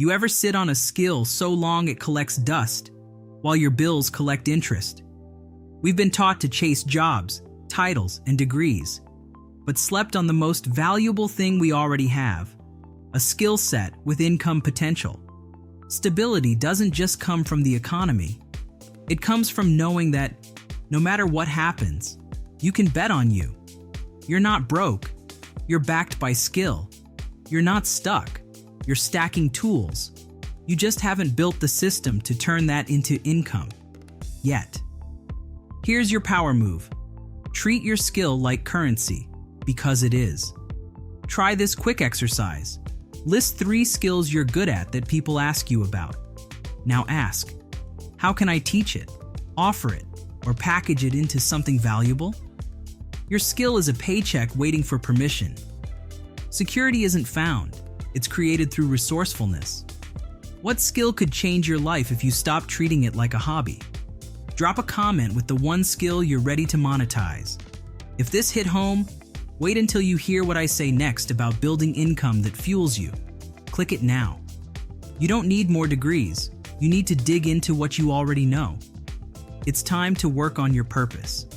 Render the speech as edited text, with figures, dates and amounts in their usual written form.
You ever sit on a skill so long it collects dust, while your bills collect interest? We've been taught to chase jobs, titles, and degrees, but slept on the most valuable thing we already have, a skill set with income potential. Stability doesn't just come from the economy. It comes from knowing that no matter what happens, you can bet on you. You're not broke. You're backed by skill. You're not stuck. You're stacking tools. You just haven't built the system to turn that into income yet. Here's your power move. Treat your skill like currency, because it is. Try this quick exercise. List 3 skills you're good at that people ask you about. Now ask, how can I teach it, offer it, or package it into something valuable? Your skill is a paycheck waiting for permission. Security isn't found, it's created through resourcefulness. What skill could change your life if you stopped treating it like a hobby? Drop a comment with the one skill you're ready to monetize. If this hit home, wait until you hear what I say next about building income that fuels you. Click it now. You don't need more degrees. You need to dig into what you already know. It's time to work on your purpose.